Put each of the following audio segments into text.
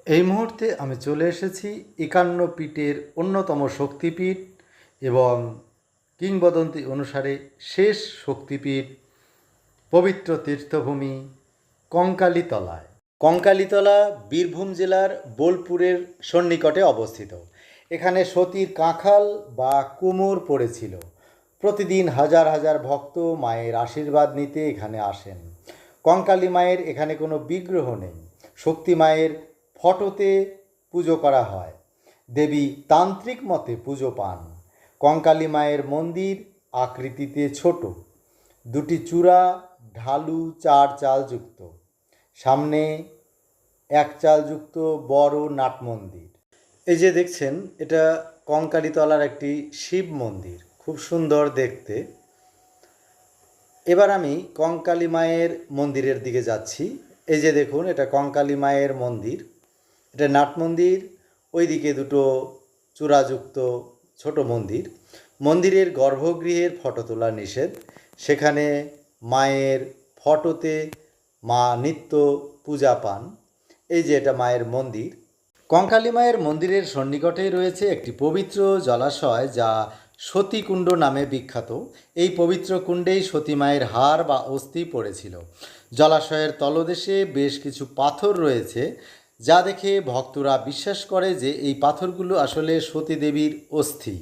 এই মুহূর্তে আমি চলে এসেছি ৫১ পীঠের অন্যতম শক্তিপীঠ এবং কিংবদন্তি অনুসারে শেষ শক্তিপীঠ পবিত্র তীর্থভূমি কঙ্কালীতলায়। কঙ্কালীতলা বীরভূম জেলার বোলপুরের সন্নিকটে অবস্থিত। এখানে সতীর কাঁখাল বা কুমোর পড়েছিল। প্রতিদিন হাজার হাজার ভক্ত মায়ের আশীর্বাদ নিতে এখানে আসেন। কঙ্কালী মায়ের এখানে কোনো বিগ্রহ নেই, শক্তি মায়ের ফটোতে পুজো করা হয়। দেবী তান্ত্রিক মতে পুজো পান। কঙ্কালী মায়ের মন্দির আকৃতিতে ছোট, দুটি চূড়া ঢালু ৪ চালযুক্ত, সামনে ১ চালযুক্ত বড় নাট মন্দির। এই যে দেখছেন, এটা কঙ্কালীতলার একটি শিব মন্দির, খুব সুন্দর দেখতে। এবার আমি কঙ্কালী মায়ের মন্দিরের দিকে যাচ্ছি। এই যে দেখুন, এটা কঙ্কালী মায়ের মন্দির, এটা নাট মন্দির। ওইদিকে দুটো চূড়াযুক্ত ছোট মন্দির। মন্দিরের গর্ভগৃহের ফটো তোলা নিষেধ। সেখানে মায়ের ফটোতে মা নিত্য পূজা পান। এই যে এটা মায়ের মন্দির। কঙ্কালী মায়ের মন্দিরের সন্নিকটেই রয়েছে একটি পবিত্র জলাশয়, যা সতীকুণ্ড নামে বিখ্যাত। এই পবিত্র কুণ্ডেই সতী মায়ের হাড় বা অস্থি পড়েছিল। জলাশয়ের তলদেশে বেশ কিছু পাথর রয়েছে, যা দেখে ভক্তরা বিশ্বাস করে যে এই পাথরগুলো আসলে সতী দেবীর অস্থি।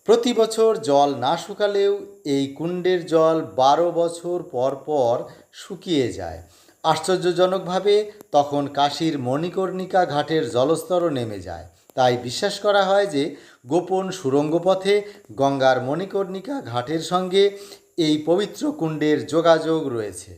প্রতি বছর জল না শুকালেও এই কুণ্ডের জল ১২ বছর পর পর শুকিয়ে যায়। আশ্চর্যজনকভাবে তখন কাশীর মণিকর্ণিকা ঘাটের জলস্তরও নেমে যায়। তাই বিশ্বাস করা হয় যে গোপন সুড়ঙ্গ পথে গঙ্গার মণিকর্ণিকা ঘাটের সঙ্গে এই পবিত্র কুণ্ডের যোগাযোগ রয়েছে।